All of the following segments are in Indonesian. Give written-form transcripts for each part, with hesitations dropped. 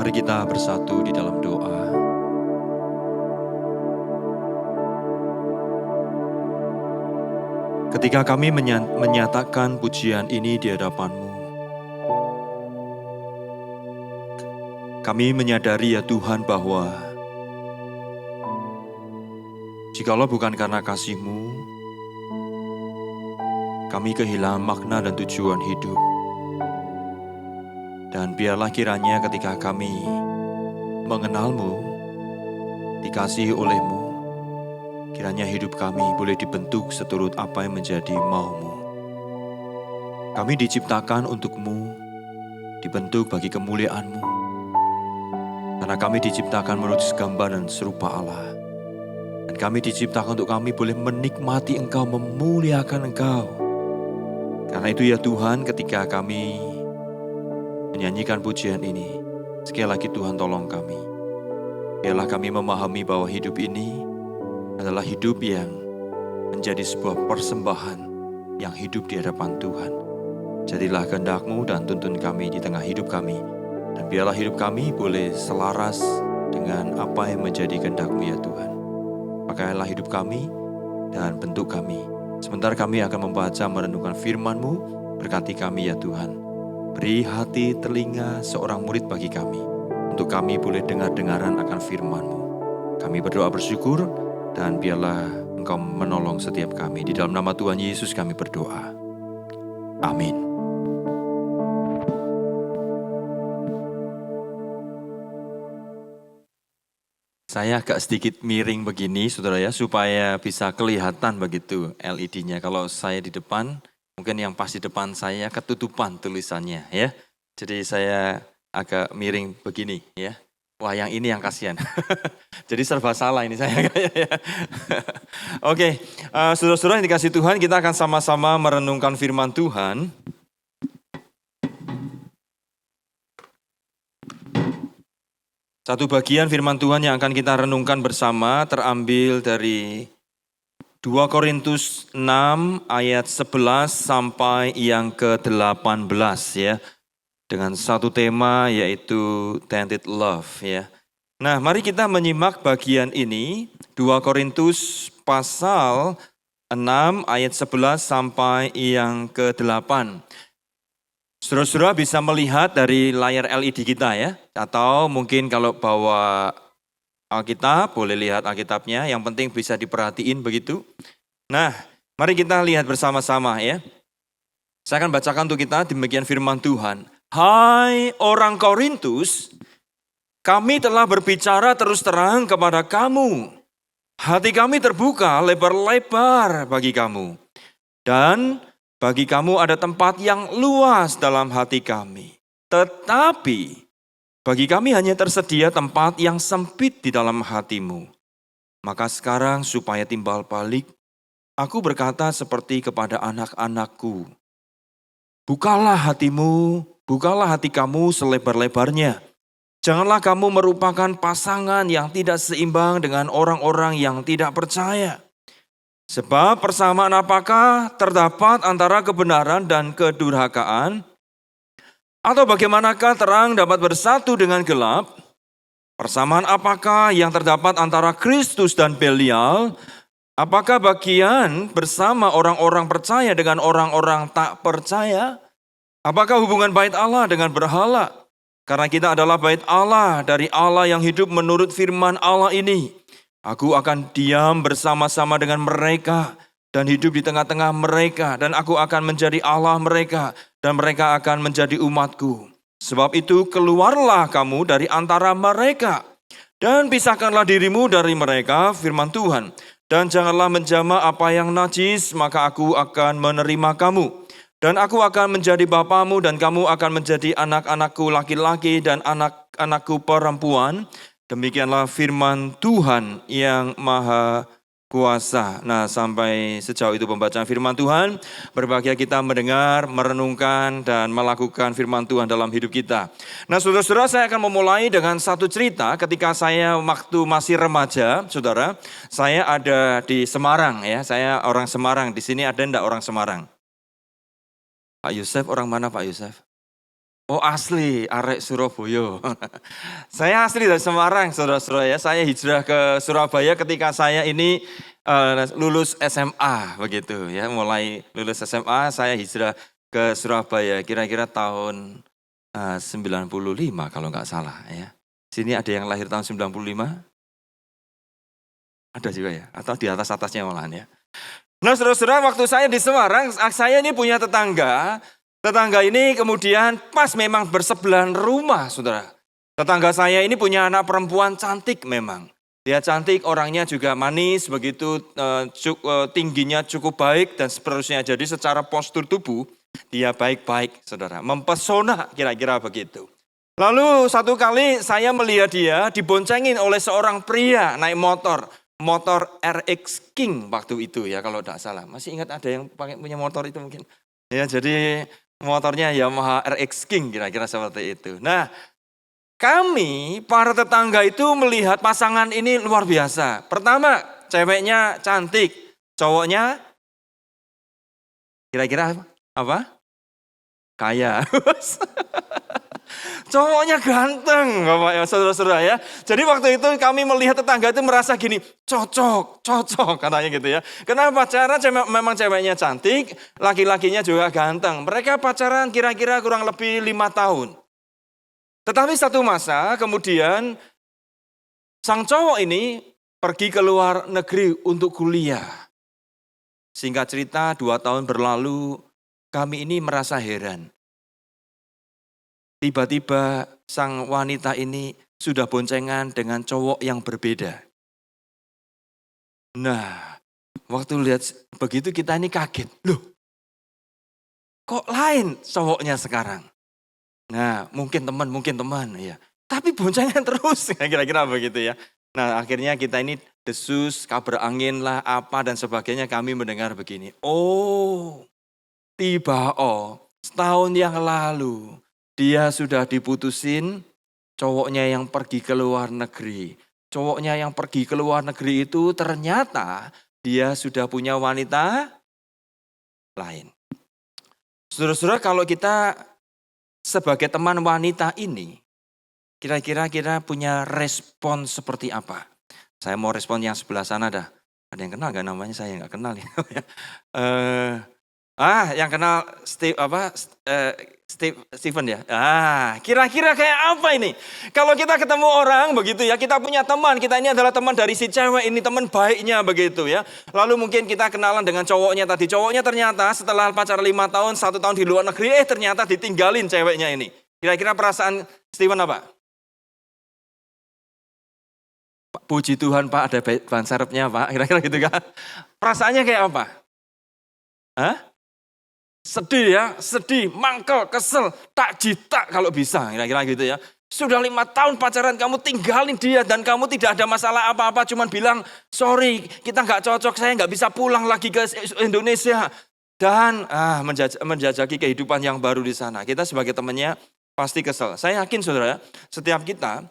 Mari kita bersatu di dalam doa. Ketika kami menyatakan pujian ini di hadapan-Mu, kami menyadari ya Tuhan bahwa jikalau bukan karena kasih-Mu, kami kehilangan makna dan tujuan hidup. Dan biarlah kiranya ketika kami mengenal-Mu, dikasihi oleh-Mu, kiranya hidup kami boleh dibentuk seturut apa yang menjadi mau-Mu. Kami diciptakan untuk-Mu, dibentuk bagi kemuliaan-Mu. Karena kami diciptakan menurut gambar dan serupa Allah. Dan kami diciptakan untuk kami boleh menikmati Engkau, memuliakan Engkau. Karena itu ya Tuhan, ketika kami menyanyikan pujian ini, sekali lagi Tuhan tolong kami. Biarlah kami memahami bahwa hidup ini adalah hidup yang menjadi sebuah persembahan yang hidup di hadapan Tuhan. Jadilah kehendak-Mu dan tuntun kami di tengah hidup kami. Dan biarlah hidup kami boleh selaras dengan apa yang menjadi kehendak-Mu ya Tuhan. Pakailah hidup kami dan bentuk kami. Sebentar kami akan membaca merenungkan firman-Mu, berkati kami ya Tuhan. Beri hati telinga seorang murid bagi kami, untuk kami boleh dengar-dengaran akan firman-Mu. Kami berdoa bersyukur, dan biarlah Engkau menolong setiap kami. Di dalam nama Tuhan Yesus kami berdoa. Amin. Saya agak sedikit miring begini, saudara ya, supaya bisa kelihatan begitu LED-nya. Kalau saya di depan, mungkin yang pas di depan saya ketutupan tulisannya ya. Jadi saya agak miring begini ya. Wah, yang ini yang kasihan. Jadi serba salah ini saya kayaknya. Oke, saudara-saudara yang dikasih Tuhan, kita akan sama-sama merenungkan firman Tuhan. Satu bagian firman Tuhan yang akan kita renungkan bersama terambil dari 2 Korintus 6 ayat 11 sampai yang ke-18 ya. Dengan satu tema yaitu tainted love ya. Nah, mari kita menyimak bagian ini 2 Korintus pasal 6 ayat 11 sampai yang ke-8. Saudara-saudara bisa melihat dari layar LED kita ya. Atau mungkin kalau bawa Alkitab, boleh lihat Alkitabnya. Yang penting bisa diperhatiin begitu. Nah, mari kita lihat bersama-sama ya. Saya akan bacakan untuk kita demikian firman Tuhan. Hai orang Korintus, kami telah berbicara terus terang kepada kamu. Hati kami terbuka lebar-lebar bagi kamu. Dan bagi kamu ada tempat yang luas dalam hati kami. Tetapi bagi kami hanya tersedia tempat yang sempit di dalam hatimu. Maka sekarang supaya timbal balik, aku berkata seperti kepada anak-anakku. Bukalah hatimu, bukalah hati kamu selebar-lebarnya. Janganlah kamu merupakan pasangan yang tidak seimbang dengan orang-orang yang tidak percaya. Sebab persamaan apakah terdapat antara kebenaran dan kedurhakaan? Atau bagaimanakah terang dapat bersatu dengan gelap? Persamaan apakah yang terdapat antara Kristus dan Belial? Apakah bagian bersama orang-orang percaya dengan orang-orang tak percaya? Apakah hubungan bait Allah dengan berhala? Karena kita adalah bait Allah dari Allah yang hidup menurut firman Allah ini. Aku akan diam bersama-sama dengan mereka dan hidup di tengah-tengah mereka. Dan aku akan menjadi Allah mereka dan mereka akan menjadi umatku. Sebab itu keluarlah kamu dari antara mereka dan pisahkanlah dirimu dari mereka, firman Tuhan. Dan janganlah menjamah apa yang najis, maka aku akan menerima kamu. Dan aku akan menjadi bapamu dan kamu akan menjadi anak-anakku laki-laki dan anak-anakku perempuan. Demikianlah firman Tuhan yang maha kuasa. Nah, sampai sejauh itu pembacaan firman Tuhan. Berbahagia kita mendengar, merenungkan, dan melakukan firman Tuhan dalam hidup kita. Nah, saudara-saudara, saya akan memulai dengan satu cerita ketika saya waktu masih remaja, saudara. Saya ada di Semarang ya, saya orang Semarang. Di sini ada enggak orang Semarang? Pak Yusuf, orang mana Pak Yusuf? Oh asli, arek Surabaya. Saya asli dari Semarang, saudara-saudara ya. Saya hijrah ke Surabaya ketika saya ini lulus SMA begitu ya. Mulai lulus SMA saya hijrah ke Surabaya kira-kira tahun 95 kalau nggak salah ya. Sini ada yang lahir tahun 95? Ada juga ya, atau di atas-atasnya malahan ya. Nah saudara-saudara, waktu saya di Semarang, saya ini punya tetangga. Tetangga ini kemudian pas memang bersebelahan rumah, saudara. Tetangga saya ini punya anak perempuan cantik memang. Dia cantik, orangnya juga manis, begitu tingginya cukup baik dan seterusnya. Jadi secara postur tubuh, dia baik-baik, saudara. Mempesona kira-kira begitu. Lalu satu kali saya melihat dia diboncengin oleh seorang pria naik motor. Motor RX King waktu itu ya kalau tidak salah. Masih ingat ada yang punya motor itu mungkin? Ya jadi motornya Yamaha RX King kira-kira seperti itu. Nah kami para tetangga itu melihat pasangan ini luar biasa. Pertama ceweknya cantik, cowoknya kira-kira apa? Kaya. Cowoknya ganteng, Bapak ya, saudara-saudara ya. Jadi waktu itu kami melihat tetangga itu merasa gini, cocok katanya gitu ya. Kenapa? Pacaran memang ceweknya cantik, laki-lakinya juga ganteng. Mereka pacaran kira-kira kurang lebih 5 tahun. Tetapi satu masa kemudian sang cowok ini pergi ke luar negeri untuk kuliah. Singkat cerita 2 tahun berlalu, kami ini merasa heran. Tiba-tiba sang wanita ini sudah boncengan dengan cowok yang berbeda. Nah, waktu lihat begitu kita ini kaget. Loh, kok lain cowoknya sekarang? Nah, mungkin teman ya. Tapi boncengan terus, kira-kira begitu ya. Nah, akhirnya kita ini desus, kabar angin lah, apa dan sebagainya kami mendengar begini. Oh, setahun yang lalu. Dia sudah diputusin, cowoknya yang pergi ke luar negeri. Cowoknya yang pergi ke luar negeri itu ternyata dia sudah punya wanita lain. Saudara-saudara, kalau kita sebagai teman wanita ini, kira-kira kita punya respon seperti apa? Saya mau respon yang sebelah sana dah. Ada yang kenal gak namanya? Saya nggak kenal ya. Yang kenal Steven ya. Kira-kira kayak apa ini? Kalau kita ketemu orang begitu ya, kita punya teman, kita ini adalah teman dari si cewek ini, teman baiknya begitu ya. Lalu mungkin kita kenalan dengan cowoknya tadi. Cowoknya ternyata setelah pacaran 5 tahun, 1 tahun di luar negeri, ternyata ditinggalin ceweknya ini. Kira-kira perasaan Steven apa? Puji Tuhan Pak, ada ban serepnya Pak, kira-kira gitu kan. Perasaannya kayak apa? Sedih ya, sedih, mangkel, kesel, tak jitak kalau bisa, kira-kira gitu ya. Sudah 5 tahun pacaran kamu tinggalin dia dan kamu tidak ada masalah apa-apa, cuman bilang sorry kita nggak cocok, saya nggak bisa pulang lagi ke Indonesia. Dan menjajaki kehidupan yang baru di sana. Kita sebagai temannya pasti kesel. Saya yakin saudara, setiap kita,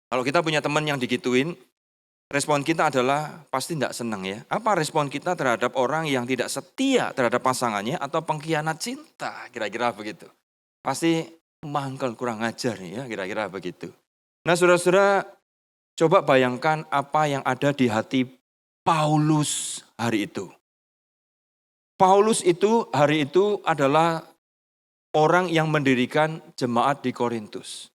kalau kita punya teman yang digituin, respon kita adalah pasti tidak senang ya. Apa respon kita terhadap orang yang tidak setia terhadap pasangannya atau pengkhianat cinta, kira-kira begitu. Pasti mangkel, kurang ajar nih ya, kira-kira begitu. Nah saudara-saudara, coba bayangkan apa yang ada di hati Paulus hari itu. Paulus itu hari itu adalah orang yang mendirikan jemaat di Korintus.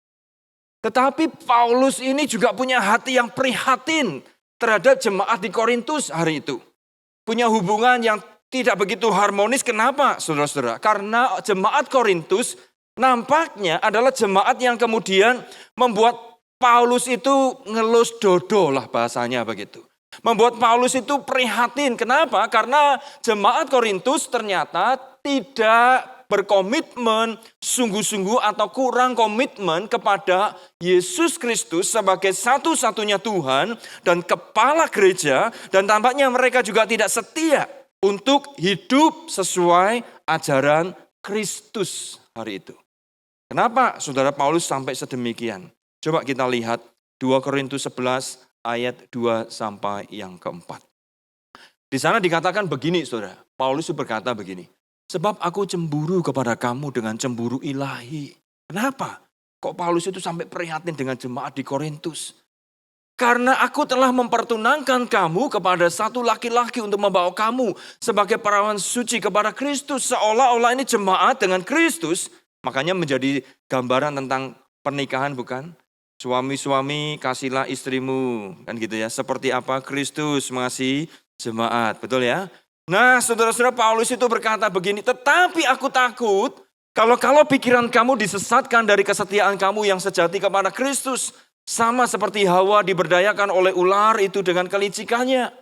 Tetapi Paulus ini juga punya hati yang prihatin terhadap jemaat di Korintus hari itu. Punya hubungan yang tidak begitu harmonis. Kenapa saudara-saudara? Karena jemaat Korintus nampaknya adalah jemaat yang kemudian membuat Paulus itu ngelus dodo lah bahasanya begitu. Membuat Paulus itu prihatin. Kenapa? Karena jemaat Korintus ternyata tidak berkomitmen sungguh-sungguh atau kurang komitmen kepada Yesus Kristus sebagai satu-satunya Tuhan dan kepala gereja, dan tampaknya mereka juga tidak setia untuk hidup sesuai ajaran Kristus hari itu. Kenapa saudara Paulus sampai sedemikian? Coba kita lihat 2 Korintus 11 ayat 2 sampai yang keempat. Di sana dikatakan begini saudara, Paulus berkata begini. Sebab aku cemburu kepada kamu dengan cemburu ilahi. Kenapa? Kok Paulus itu sampai prihatin dengan jemaat di Korintus? Karena aku telah mempertunangkan kamu kepada satu laki-laki untuk membawa kamu sebagai perawan suci kepada Kristus. Seolah-olah ini jemaat dengan Kristus. Makanya menjadi gambaran tentang pernikahan, bukan? Suami-suami kasihlah istrimu. Kan gitu ya. Seperti apa Kristus mengasihi jemaat. Betul ya? Nah, saudara-saudara, Paulus itu berkata begini. Tetapi aku takut kalau pikiran kamu disesatkan dari kesetiaan kamu yang sejati kepada Kristus. Sama seperti Hawa diberdayakan oleh ular itu dengan kelicikannya.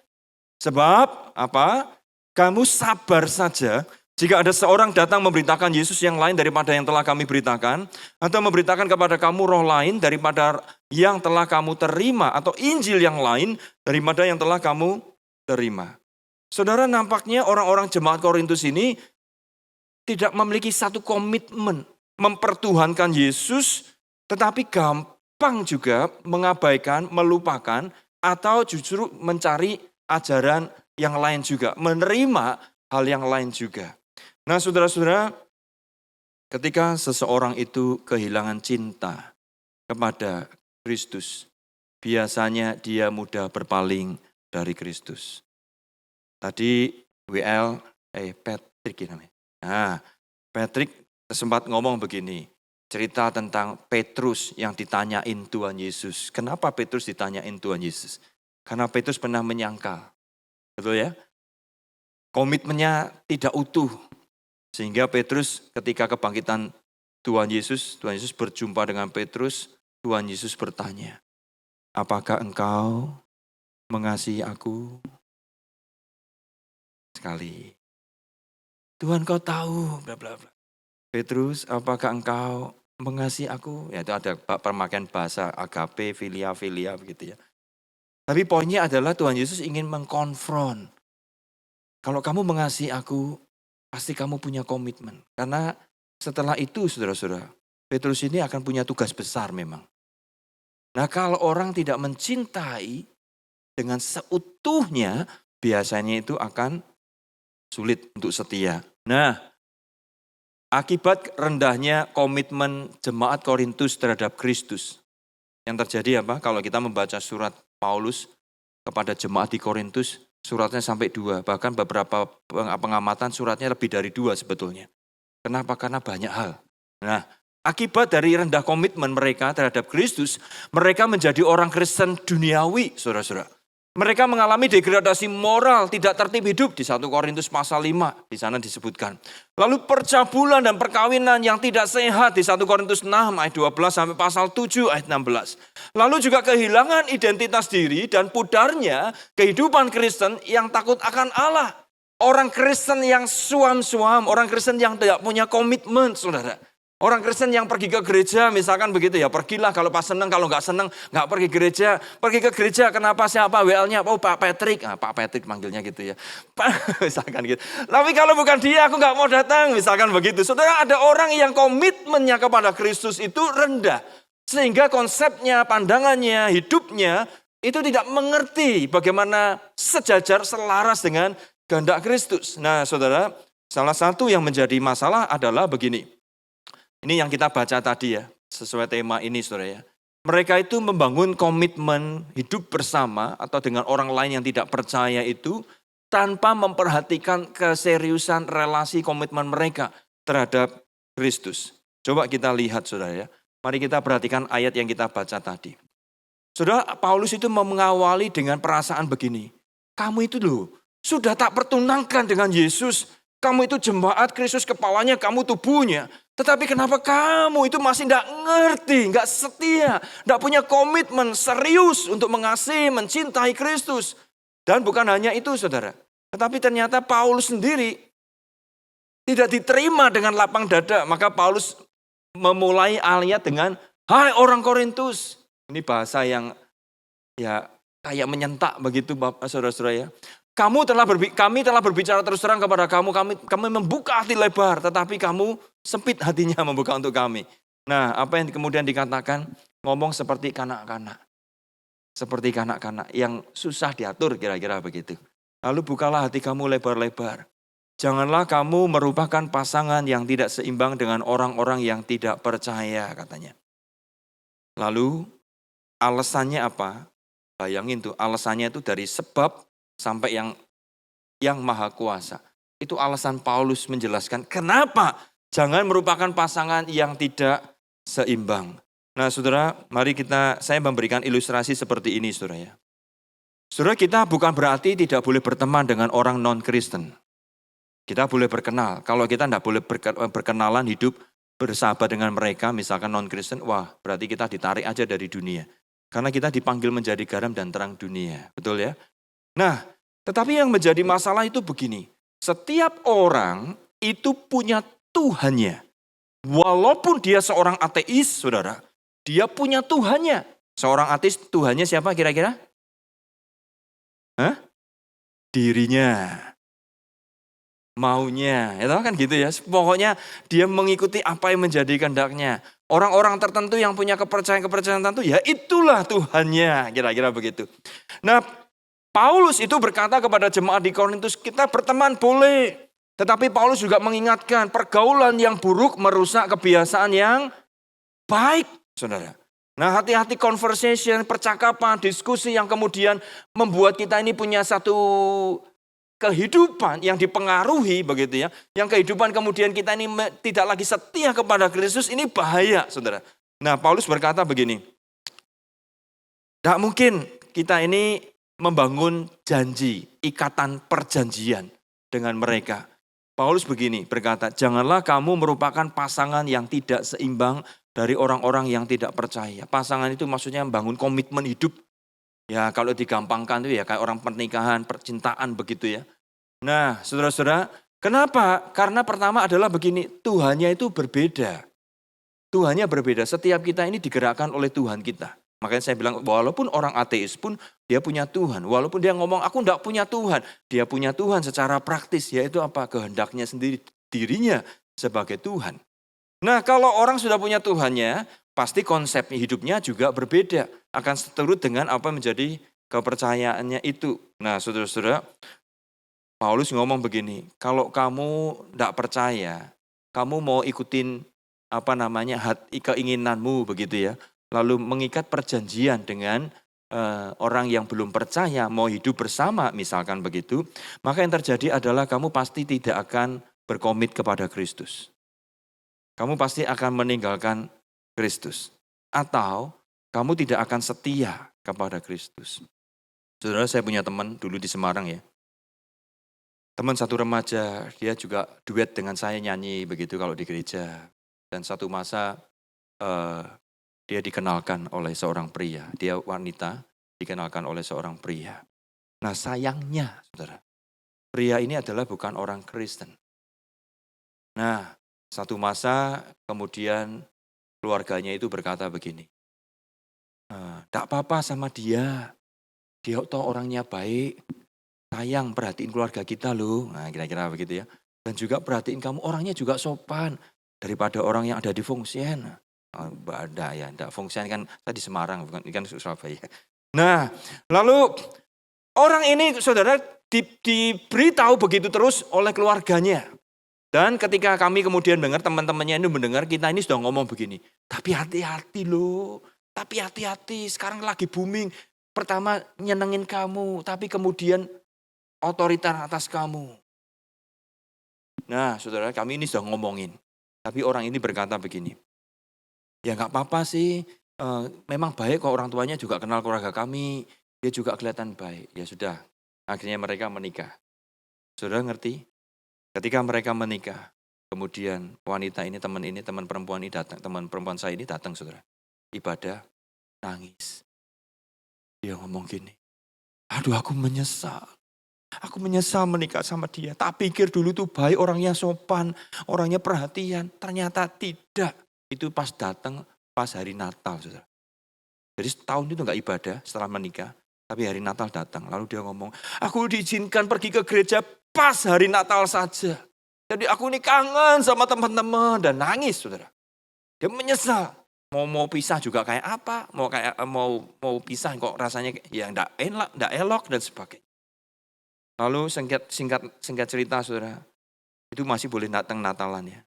Sebab apa? Kamu sabar saja jika ada seorang datang memberitakan Yesus yang lain daripada yang telah kami beritakan. Atau memberitakan kepada kamu roh lain daripada yang telah kamu terima. Atau Injil yang lain daripada yang telah kamu terima. Saudara, nampaknya orang-orang jemaat Korintus ini tidak memiliki satu komitmen mempertuhankan Yesus, tetapi gampang juga mengabaikan, melupakan, atau justru mencari ajaran yang lain juga, menerima hal yang lain juga. Nah, saudara-saudara, ketika seseorang itu kehilangan cinta kepada Kristus, biasanya dia mudah berpaling dari Kristus. Tadi Patrick namanya. Nah, Patrick sempat ngomong begini, cerita tentang Petrus yang ditanyain Tuhan Yesus. Kenapa Petrus ditanyain Tuhan Yesus? Karena Petrus pernah menyangkal, betul ya? Komitmennya tidak utuh. Sehingga Petrus ketika kebangkitan Tuhan Yesus berjumpa dengan Petrus, Tuhan Yesus bertanya, apakah engkau mengasihi aku? Sekali. Tuhan kau tahu, bla bla bla. Petrus, apakah engkau mengasihi aku? Ya, itu ada pemakaian bahasa agape, filia begitu ya. Tapi poinnya adalah Tuhan Yesus ingin mengkonfront. Kalau kamu mengasihi aku, pasti kamu punya komitmen. Karena setelah itu saudara-saudara, Petrus ini akan punya tugas besar memang. Nah, kalau orang tidak mencintai dengan seutuhnya, biasanya itu akan sulit untuk setia. Nah, akibat rendahnya komitmen jemaat Korintus terhadap Kristus. Yang terjadi apa? Kalau kita membaca surat Paulus kepada jemaat di Korintus, suratnya sampai 2. Bahkan beberapa pengamatan suratnya lebih dari 2 sebetulnya. Kenapa? Karena banyak hal. Nah, akibat dari rendah komitmen mereka terhadap Kristus, mereka menjadi orang Kristen duniawi, saudara-saudara. Mereka mengalami degradasi moral, tidak tertib hidup di 1 Korintus pasal 5, di sana disebutkan. Lalu percabulan dan perkawinan yang tidak sehat di 1 Korintus 6 ayat 12 sampai pasal 7 ayat 16. Lalu juga kehilangan identitas diri dan pudarnya kehidupan Kristen yang takut akan Allah. Orang Kristen yang suam-suam, orang Kristen yang tidak punya komitmen, saudara. Orang Kristen yang pergi ke gereja misalkan begitu ya, pergilah kalau pas senang, kalau nggak senang nggak pergi gereja. Pergi ke gereja kenapa, siapa WL-nya? Oh, Pak Patrick. Nah, Pak Patrick manggilnya gitu ya. Misalkan gitu. Tapi kalau bukan dia aku nggak mau datang, misalkan begitu. Saudara, ada orang yang komitmennya kepada Kristus itu rendah. Sehingga konsepnya, pandangannya, hidupnya itu tidak mengerti bagaimana sejajar selaras dengan kehendak Kristus. Nah, saudara, salah satu yang menjadi masalah adalah begini. Ini yang kita baca tadi ya, sesuai tema ini saudara ya. Mereka itu membangun komitmen hidup bersama atau dengan orang lain yang tidak percaya itu tanpa memperhatikan keseriusan relasi komitmen mereka terhadap Kristus. Coba kita lihat saudara ya. Mari kita perhatikan ayat yang kita baca tadi. Saudara, Paulus itu mengawali dengan perasaan begini. Kamu itu loh, sudah tak pertunangkan dengan Yesus. Kamu itu jemaat Kristus kepalanya, kamu tubuhnya. Tetapi kenapa kamu itu masih tidak ngerti, nggak setia, tidak punya komitmen serius untuk mengasihi, mencintai Kristus. Dan bukan hanya itu saudara. Tetapi ternyata Paulus sendiri tidak diterima dengan lapang dada. Maka Paulus memulai ayat dengan, hai orang Korintus. Ini bahasa yang ya kayak menyentak begitu Bapak saudara-saudara ya. Kami telah berbicara terus terang kepada kami membuka hati lebar, tetapi kamu sempit hatinya membuka untuk kami. Nah, apa yang kemudian dikatakan, ngomong seperti kanak-kanak. Seperti kanak-kanak yang susah diatur kira-kira begitu. Lalu bukalah hati kamu lebar-lebar. Janganlah kamu merupakan pasangan yang tidak seimbang dengan orang-orang yang tidak percaya, katanya. Lalu alasannya apa? Bayangin tuh, alasannya itu dari sebab sampai yang maha kuasa. Itu alasan Paulus menjelaskan kenapa jangan merupakan pasangan yang tidak seimbang. Nah saudara, mari saya memberikan ilustrasi seperti ini saudara ya. Saudara, kita bukan berarti tidak boleh berteman dengan orang non-Kristen. Kita boleh berkenal. Kalau kita tidak boleh berkenalan, hidup bersahabat dengan mereka, misalkan non-Kristen, wah berarti kita ditarik aja dari dunia. Karena kita dipanggil menjadi garam dan terang dunia. Betul ya? Nah, tetapi yang menjadi masalah itu begini. Setiap orang itu punya Tuhannya. Walaupun dia seorang ateis, saudara, dia punya Tuhannya. Seorang ateis, Tuhannya siapa kira-kira? Hah? Dirinya. Maunya, itu kan gitu ya. Pokoknya dia mengikuti apa yang menjadi kehendaknya. Orang-orang tertentu yang punya kepercayaan tertentu, ya itulah Tuhannya, kira-kira begitu. Nah, Paulus itu berkata kepada jemaat di Korintus, kita berteman boleh. Tetapi Paulus juga mengingatkan, pergaulan yang buruk merusak kebiasaan yang baik, saudara. Nah, hati-hati conversation, percakapan, diskusi yang kemudian membuat kita ini punya satu kehidupan yang dipengaruhi begitu ya. Yang kehidupan kemudian kita ini tidak lagi setia kepada Kristus, ini bahaya, saudara. Nah, Paulus berkata begini, tidak mungkin kita ini membangun janji, ikatan perjanjian dengan mereka. Paulus begini berkata, janganlah kamu merupakan pasangan yang tidak seimbang dari orang-orang yang tidak percaya. Pasangan itu maksudnya membangun komitmen hidup. Ya kalau digampangkan itu ya kayak orang pernikahan, percintaan begitu ya. Nah saudara-saudara, kenapa? Karena pertama adalah begini, Tuhannya itu berbeda. Tuhannya berbeda, setiap kita ini digerakkan oleh Tuhan kita. Makanya saya bilang walaupun orang ateis pun dia punya Tuhan. Walaupun dia ngomong aku enggak punya Tuhan. Dia punya Tuhan secara praktis, yaitu apa? Kehendaknya sendiri, dirinya sebagai Tuhan. Nah kalau orang sudah punya Tuhannya, pasti konsep hidupnya juga berbeda. Akan seturut dengan apa menjadi kepercayaannya itu. Nah saudara-saudara, Paulus ngomong begini, kalau kamu enggak percaya, kamu mau ikutin keinginanmu begitu ya. Lalu mengikat perjanjian dengan orang yang belum percaya mau hidup bersama misalkan begitu. Maka yang terjadi adalah kamu pasti tidak akan berkomit kepada Kristus. Kamu pasti akan meninggalkan Kristus. Atau kamu tidak akan setia kepada Kristus. Saudara, saya punya teman dulu di Semarang ya. Teman satu remaja, dia juga duet dengan saya nyanyi begitu kalau di gereja. Dan satu masa dia dikenalkan oleh seorang pria. Dia wanita dikenalkan oleh seorang pria. Nah sayangnya saudara, pria ini adalah bukan orang Kristen. Nah satu masa kemudian keluarganya itu berkata begini, "Tidak apa-apa sama dia toh orangnya baik, sayang perhatiin keluarga kita loh." Nah kira-kira begitu ya. Dan juga perhatiin kamu orangnya juga sopan daripada orang yang ada di Fungsian. Ada ya, enggak Fungsian kan tadi Semarang bukan ikan Surabaya. Nah lalu orang ini saudara diberitahu begitu terus oleh keluarganya. Dan ketika kami kemudian dengar, teman-temannya ini mendengar, kita ini sudah ngomong begini. Tapi hati-hati loh, tapi hati-hati sekarang lagi booming. Pertama nyenengin kamu, tapi kemudian otoriter atas kamu. Nah saudara, kami ini sudah ngomongin. Tapi orang ini berkata begini, ya gak apa-apa sih, memang baik kok orang tuanya juga kenal keluarga kami. Dia juga kelihatan baik, ya sudah. Akhirnya mereka menikah. Saudara ngerti? Ketika mereka menikah, kemudian wanita ini, teman perempuan ini datang, teman perempuan saya ini datang, saudara. Ibadah, nangis. Dia ngomong gini, aduh aku menyesal. Aku menyesal menikah sama dia. Tak pikir dulu tuh baik, orangnya sopan, orangnya perhatian. Ternyata tidak. Itu pas datang, pas hari Natal, saudara. Jadi setahun itu gak ibadah setelah menikah. Tapi hari Natal datang, lalu dia ngomong, aku diizinkan pergi ke gereja pas hari Natal saja. Jadi aku ini kangen sama teman-teman dan nangis, saudara. Dia menyesal. Mau pisah juga kayak apa? Mau pisah kok rasanya ya enggak elok dan sebagainya. Lalu singkat cerita, saudara. Itu masih boleh datang Natalan ya.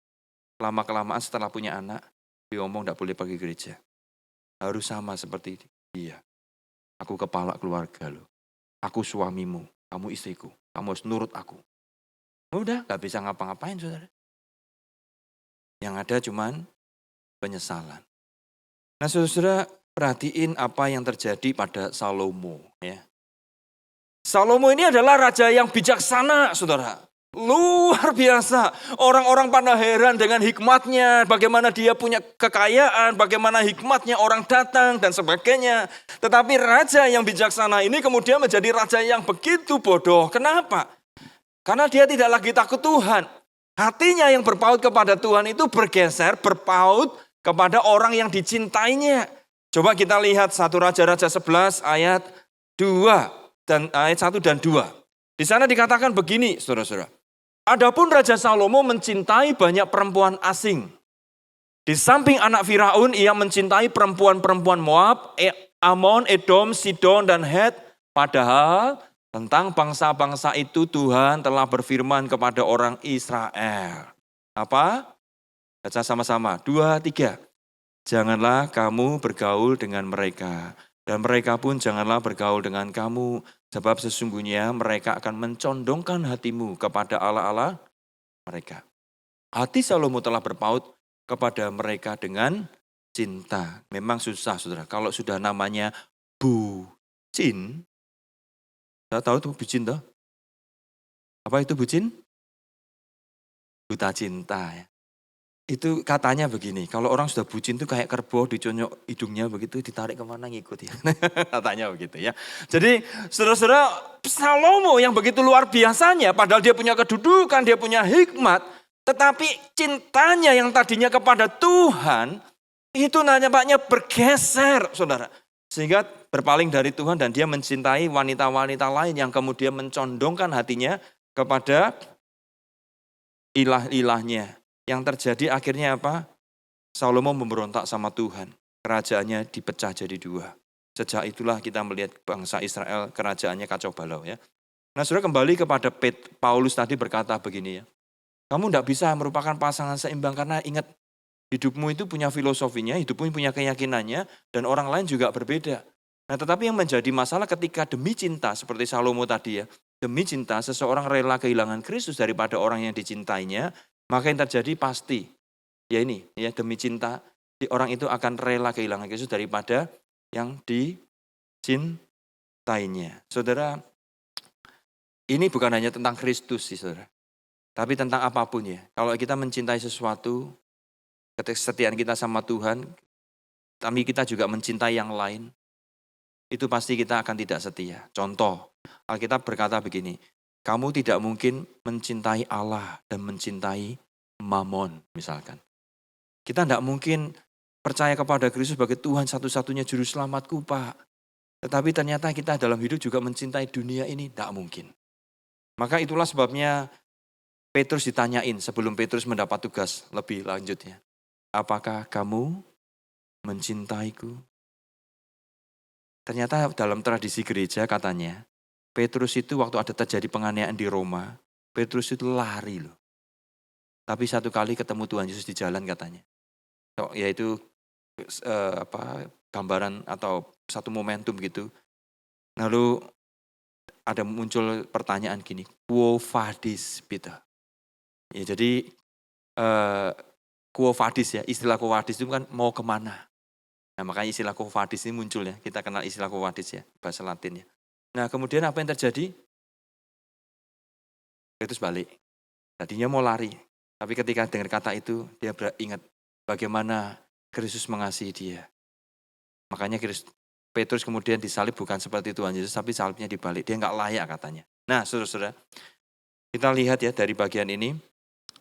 Lama-kelamaan setelah punya anak, dia ngomong tidak boleh pergi gereja. Harus sama seperti dia. Aku kepala keluarga loh. Aku suamimu, kamu istriku. Kamu harus nurut aku. Udah, gak bisa ngapa-ngapain saudara. Yang ada cuman penyesalan. Nah saudara, perhatiin apa yang terjadi pada Salomo. Ya. Salomo ini adalah raja yang bijaksana saudara. Luar biasa. Orang-orang pada heran dengan hikmatnya. Bagaimana dia punya kekayaan. Bagaimana hikmatnya orang datang dan sebagainya. Tetapi raja yang bijaksana ini kemudian menjadi raja yang begitu bodoh. Kenapa? Karena dia tidak lagi takut Tuhan. Hatinya yang berpaut kepada Tuhan itu bergeser, berpaut kepada orang yang dicintainya. Coba kita lihat 1 Raja-Raja 11 ayat 2 dan ayat 1 dan 2. Di sana dikatakan begini, saudara-saudara. Adapun Raja Salomo mencintai banyak perempuan asing. Di samping anak Firaun, ia mencintai perempuan-perempuan Moab, Amon, Edom, Sidon, dan Het. Padahal tentang bangsa-bangsa itu Tuhan telah berfirman kepada orang Israel. Apa? Baca sama-sama. 2, 3. Janganlah kamu bergaul dengan mereka. Dan mereka pun janganlah bergaul dengan kamu. Sebab sesungguhnya mereka akan mencondongkan hatimu kepada Allah-Allah mereka. Hati Salomo telah berpaut kepada mereka dengan cinta. Memang susah saudara. Kalau sudah namanya bucin. Saya tahu tuh bucin toh? Apa itu bucin? Buta cinta ya. Itu katanya begini, kalau orang sudah bucin itu kayak kerbau diconyok hidungnya begitu, ditarik kemana ngikut ya. Katanya begitu ya. Jadi saudara-saudara, Salomo yang begitu luar biasanya, padahal dia punya kedudukan, dia punya hikmat, tetapi cintanya yang tadinya kepada Tuhan, itu nampaknya bergeser saudara. Sehingga berpaling dari Tuhan dan dia mencintai wanita-wanita lain yang kemudian mencondongkan hatinya kepada ilah-ilahnya. Yang terjadi akhirnya apa? Salomo memberontak sama Tuhan. Kerajaannya dipecah jadi 2. Sejak itulah kita melihat bangsa Israel kerajaannya kacau balau ya. Nah saudara kembali kepada Paulus tadi berkata begini ya. Kamu tidak bisa merupakan pasangan seimbang karena ingat hidupmu itu punya filosofinya, hidupmu punya keyakinannya dan orang lain juga berbeda. Nah tetapi yang menjadi masalah ketika demi cinta seperti Salomo tadi ya. Demi cinta seseorang rela kehilangan Kristus daripada orang yang dicintainya. Maka yang terjadi pasti, ya ini, ya demi cinta, orang itu akan rela kehilangan Kristus daripada yang dicintainya. Saudara, ini bukan hanya tentang Kristus sih saudara, tapi tentang apapun ya. Kalau kita mencintai sesuatu, kesetiaan kita sama Tuhan, tapi kita juga mencintai yang lain, itu pasti kita akan tidak setia. Contoh, Alkitab berkata begini, kamu tidak mungkin mencintai Allah dan mencintai Mamon misalkan. Kita tidak mungkin percaya kepada Kristus sebagai Tuhan satu-satunya juru selamatku Pak. Tetapi ternyata kita dalam hidup juga mencintai dunia ini, tidak mungkin. Maka itulah sebabnya Petrus ditanyain sebelum Petrus mendapat tugas lebih lanjutnya. Apakah kamu mencintaiku? Ternyata dalam tradisi gereja katanya, Petrus itu waktu ada terjadi penganiayaan di Roma, Petrus itu lari loh. Tapi satu kali ketemu Tuhan Yesus di jalan katanya. Yaitu gambaran atau satu momentum gitu. Lalu ada muncul pertanyaan gini, quo vadis Peter. Ya jadi quo vadis ya, istilah quo vadis itu kan mau kemana. Nah makanya istilah quo vadis ini muncul ya, kita kenal istilah quo vadis ya, bahasa Latin ya. Nah kemudian apa yang terjadi? Petrus balik. Tadinya mau lari. Tapi ketika dengar kata itu, dia ingat bagaimana Kristus mengasihi dia. Makanya Petrus kemudian disalib bukan seperti Tuhan Yesus, tapi salibnya dibalik. Dia nggak layak katanya. Nah saudara-saudara, kita lihat ya dari bagian ini,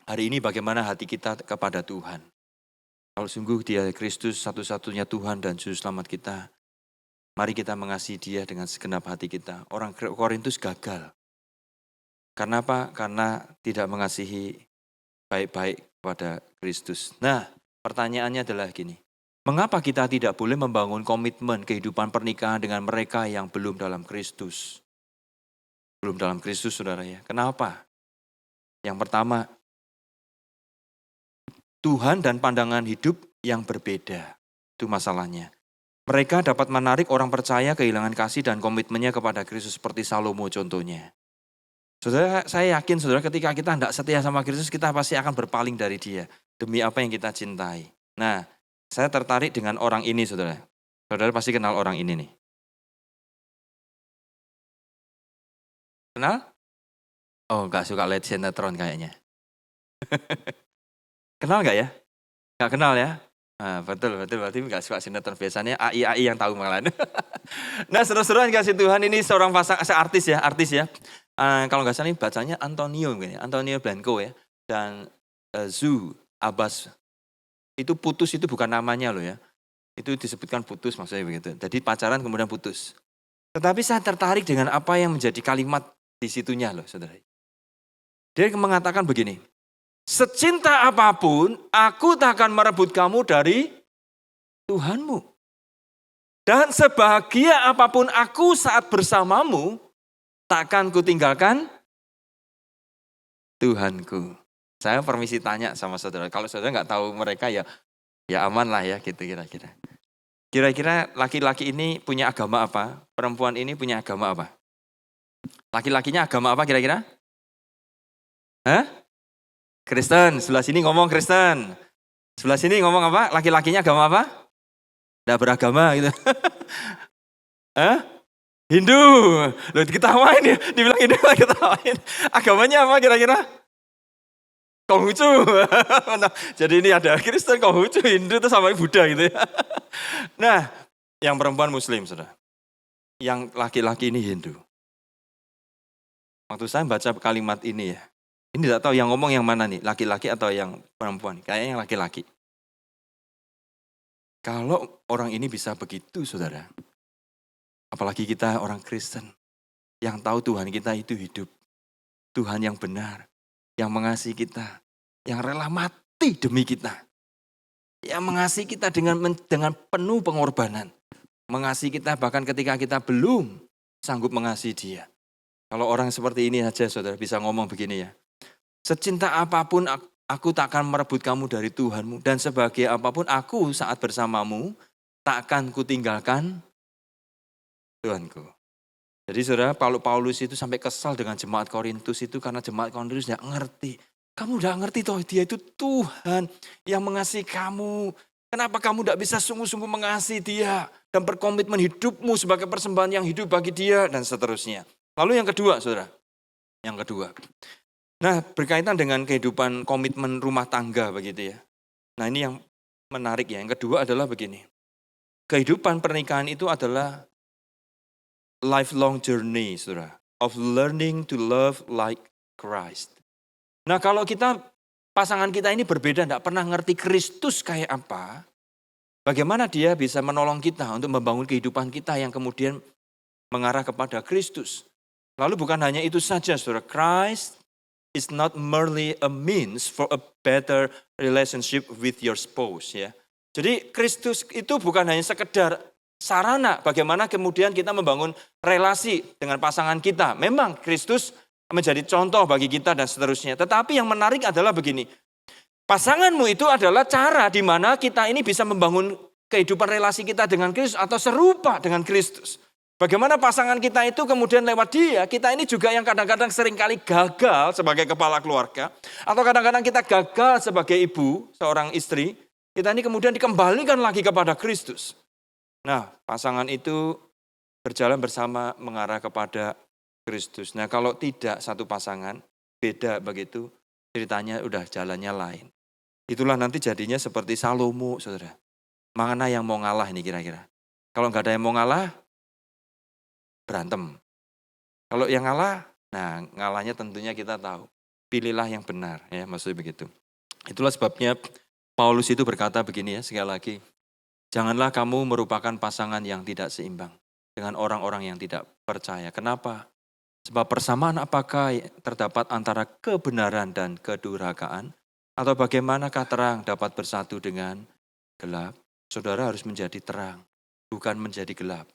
hari ini bagaimana hati kita kepada Tuhan. Kalau sungguh dia Kristus satu-satunya Tuhan dan Juru Selamat kita, mari kita mengasihi dia dengan segenap hati kita. Orang Korintus gagal. Karena apa? Karena tidak mengasihi baik-baik kepada Kristus. Nah, pertanyaannya adalah gini. Mengapa kita tidak boleh membangun komitmen kehidupan pernikahan dengan mereka yang belum dalam Kristus? Belum dalam Kristus, saudara ya. Kenapa? Yang pertama, Tuhan dan pandangan hidup yang berbeda. Itu masalahnya. Mereka dapat menarik orang percaya kehilangan kasih dan komitmennya kepada Kristus seperti Salomo contohnya. Saudara, saya yakin saudara ketika kita tidak setia sama Kristus, kita pasti akan berpaling dari dia. Demi apa yang kita cintai. Nah, saya tertarik dengan orang ini saudara. Saudara pasti kenal orang ini nih. Kenal? Oh, gak suka lihat sinetron kayaknya. Kenal gak ya? Gak kenal ya? Nah, betul, berarti gak suka sinetron. Biasanya AI yang tahu malahan. Nah, seru-seruan kasih Tuhan, ini seorang artis ya. Kalau nggak salah ini bacanya Antonio Blanco ya. Dan Zu Abbas. Itu putus itu bukan namanya loh ya. Itu disebutkan putus maksudnya begitu. Jadi pacaran kemudian putus. Tetapi saya tertarik dengan apa yang menjadi kalimat di situnya loh saudara. Dia mengatakan begini. Secinta apapun, aku tak akan merebut kamu dari Tuhanmu. Dan sebahagia apapun aku saat bersamamu, takkan kutinggalkan Tuhanku. Saya permisi tanya sama saudara. Kalau saudara nggak tahu mereka ya aman lah ya gitu kira-kira. Kira-kira laki-laki ini punya agama apa? Perempuan ini punya agama apa? Laki-lakinya agama apa kira-kira? Hah? Kristen, sebelah sini ngomong Kristen. Sebelah sini ngomong apa? Laki-lakinya agama apa? Nggak beragama gitu. Hah? Hindu. Loh diketawain ya, dibilang Hindu ketawain. Agamanya apa kira-kira? Konghucu. Nah, jadi ini ada Kristen, Konghucu, Hindu itu sama Buddha gitu ya. Nah, yang perempuan Muslim saudara. Yang laki-laki ini Hindu. Waktu saya baca kalimat ini ya, ini tidak tahu yang ngomong yang mana nih, laki-laki atau yang perempuan. Kayaknya yang laki-laki. Kalau orang ini bisa begitu saudara, apalagi kita orang Kristen, yang tahu Tuhan kita itu hidup. Tuhan yang benar, yang mengasihi kita, yang rela mati demi kita. Yang mengasihi kita dengan penuh pengorbanan. Mengasihi kita bahkan ketika kita belum sanggup mengasihi dia. Kalau orang seperti ini saja saudara bisa ngomong begini ya. Secinta apapun aku tak akan merebut kamu dari Tuhanmu. Dan sebahagia apapun aku saat bersamamu tak akan kutinggalkan Tuhanku. Jadi saudara Paulus itu sampai kesal dengan jemaat Korintus itu karena jemaat Korintus tidak ngerti. Kamu udah ngerti toh dia itu Tuhan yang mengasihi kamu. Kenapa kamu tidak bisa sungguh-sungguh mengasihi dia dan berkomitmen hidupmu sebagai persembahan yang hidup bagi dia dan seterusnya. Lalu yang kedua saudara, Nah berkaitan dengan kehidupan komitmen rumah tangga begitu ya. Nah ini yang menarik ya, yang kedua adalah begini. Kehidupan pernikahan itu adalah lifelong journey saudara, of learning to love like Christ. Nah kalau pasangan kita ini berbeda, tidak pernah ngerti Kristus kayak apa, bagaimana dia bisa menolong kita untuk membangun kehidupan kita yang kemudian mengarah kepada Kristus. Lalu bukan hanya itu saja saudara, Christ is not merely a means for a better relationship with your spouse ya. Jadi Kristus itu bukan hanya sekedar sarana bagaimana kemudian kita membangun relasi dengan pasangan kita. Memang Kristus menjadi contoh bagi kita dan seterusnya. Tetapi yang menarik adalah begini. Pasanganmu itu adalah cara di mana kita ini bisa membangun kehidupan relasi kita dengan Kristus atau serupa dengan Kristus. Bagaimana pasangan kita itu kemudian lewat dia, kita ini juga yang kadang-kadang seringkali gagal sebagai kepala keluarga. Atau kadang-kadang kita gagal sebagai ibu, seorang istri. Kita ini kemudian dikembalikan lagi kepada Kristus. Nah, pasangan itu berjalan bersama mengarah kepada Kristus. Nah, kalau tidak satu pasangan, beda begitu, ceritanya udah jalannya lain. Itulah nanti jadinya seperti Salomo, saudara. Mana yang mau ngalah ini kira-kira? Kalau nggak ada yang mau ngalah, berantem. Kalau yang ngalah, nah ngalahnya tentunya kita tahu. Pilihlah yang benar, ya maksudnya begitu. Itulah sebabnya Paulus itu berkata begini ya, sekali lagi. Janganlah kamu merupakan pasangan yang tidak seimbang dengan orang-orang yang tidak percaya. Kenapa? Sebab persamaan apakah terdapat antara kebenaran dan kedurhakaan? Atau bagaimanakah terang dapat bersatu dengan gelap? Saudara harus menjadi terang, bukan menjadi gelap.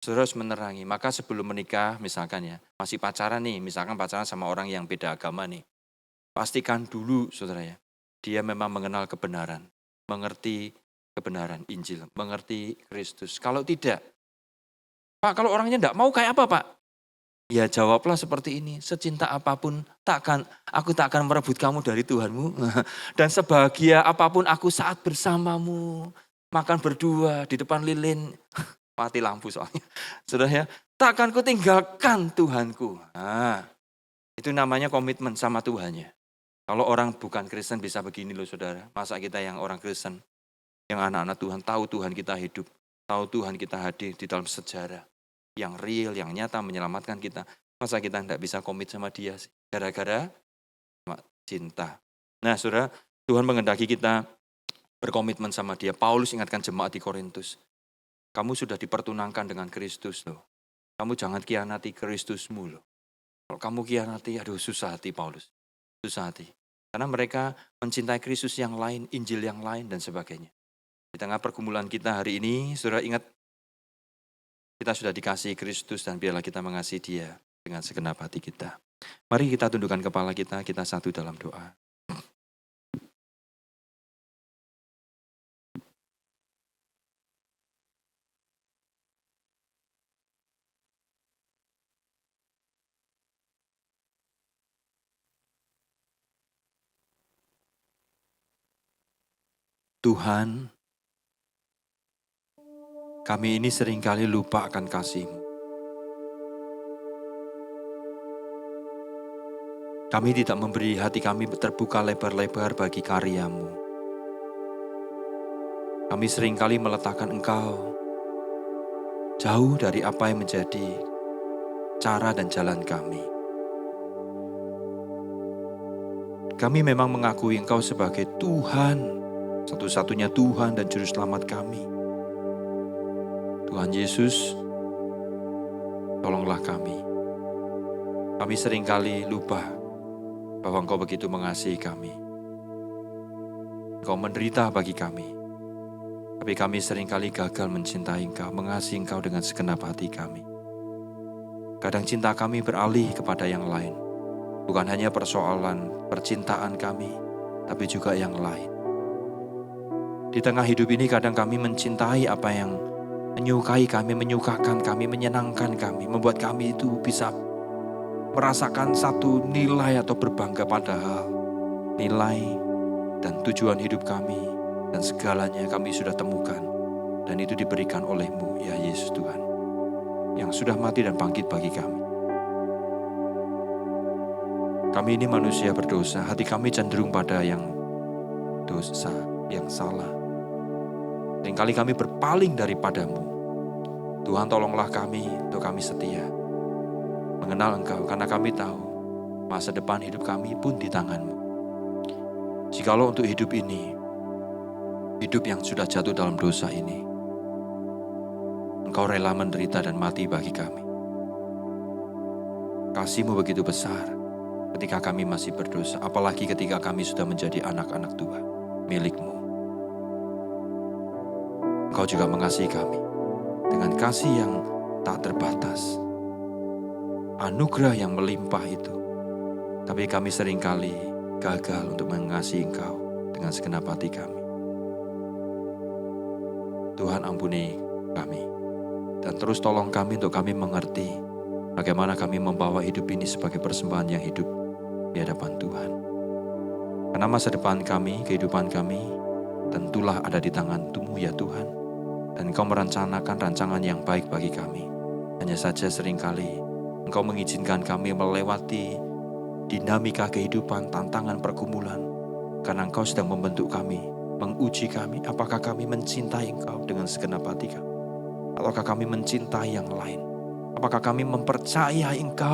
Saudara harus menerangi. Maka sebelum menikah misalkan ya, masih pacaran nih, misalkan pacaran sama orang yang beda agama nih. Pastikan dulu saudara ya, dia memang mengenal kebenaran, mengerti kebenaran Injil, mengerti Kristus. Kalau tidak, Pak, kalau orangnya enggak mau kayak apa, Pak? Ya jawablah seperti ini, secinta apapun aku tak akan merebut kamu dari Tuhanmu. Dan sebahagia apapun aku saat bersamamu, makan berdua di depan lilin, mati lampu soalnya. Saudara ya, tak akan kutinggalkan Tuhanku. Nah, itu namanya komitmen sama Tuhannya. Kalau orang bukan Kristen bisa begini loh saudara. Masa kita yang orang Kristen, yang anak-anak Tuhan, tahu Tuhan kita hidup, tahu Tuhan kita hadir di dalam sejarah yang real, yang nyata menyelamatkan kita. Masa kita tidak bisa komit sama dia sih? Gara-gara cinta. Nah saudara, Tuhan menghendaki kita berkomitmen sama dia. Paulus ingatkan jemaat di Korintus. Kamu sudah dipertunangkan dengan Kristus loh. Kamu jangan kianati Kristusmu loh. Kalau kamu kianati, aduh susah hati Paulus. Susah hati. Karena mereka mencintai Kristus yang lain, Injil yang lain dan sebagainya. Di tengah pergumulan kita hari ini, saudara ingat, kita sudah dikasihi Kristus dan biarlah kita mengasihi dia dengan segenap hati kita. Mari kita tundukkan kepala kita satu dalam doa. Tuhan, kami ini seringkali lupa akan kasih-Mu. Kami tidak memberi hati kami terbuka lebar-lebar bagi karya-Mu. Kami seringkali meletakkan Engkau jauh dari apa yang menjadi cara dan jalan kami. Kami memang mengakui Engkau sebagai Tuhan, satu-satunya Tuhan dan Juru Selamat kami. Tuhan Yesus, tolonglah kami. Kami seringkali lupa bahwa Engkau begitu mengasihi kami. Engkau menderita bagi kami. Tapi kami seringkali gagal mencintai Engkau, mengasihi Engkau dengan segenap hati kami. Kadang cinta kami beralih kepada yang lain. Bukan hanya persoalan percintaan kami, tapi juga yang lain. Di tengah hidup ini kadang kami mencintai apa yang menyukai kami, menyukakan kami, menyenangkan kami, membuat kami itu bisa merasakan satu nilai atau berbangga, padahal nilai dan tujuan hidup kami dan segalanya kami sudah temukan. Dan itu diberikan oleh-Mu, ya Yesus Tuhan, yang sudah mati dan bangkit bagi kami. Kami ini manusia berdosa, hati kami cenderung pada yang dosa, yang salah. Seringkali kami berpaling daripada-Mu. Tuhan tolonglah kami untuk kami setia mengenal Engkau, karena kami tahu masa depan hidup kami pun di tangan-Mu. Jikalau untuk hidup ini, hidup yang sudah jatuh dalam dosa ini, Engkau rela menderita dan mati bagi kami. Kasih-Mu begitu besar ketika kami masih berdosa, apalagi ketika kami sudah menjadi anak-anak Tuhan, milik-Mu. Engkau juga mengasihi kami dengan kasih yang tak terbatas, anugerah yang melimpah itu. Tapi kami seringkali gagal untuk mengasihi Engkau dengan segenap hati kami. Tuhan ampuni kami, dan terus tolong kami untuk kami mengerti bagaimana kami membawa hidup ini sebagai persembahan yang hidup di hadapan Tuhan. Karena masa depan kami, kehidupan kami, tentulah ada di tangan-Mu ya Tuhan. Dan Engkau merencanakan rancangan yang baik bagi kami. Hanya saja seringkali Engkau mengizinkan kami melewati dinamika kehidupan, tantangan, pergumulan. Karena Engkau sedang membentuk kami, menguji kami, apakah kami mencintai Engkau dengan segenap hati kami, ataukah kami mencintai yang lain. Apakah kami mempercayai Engkau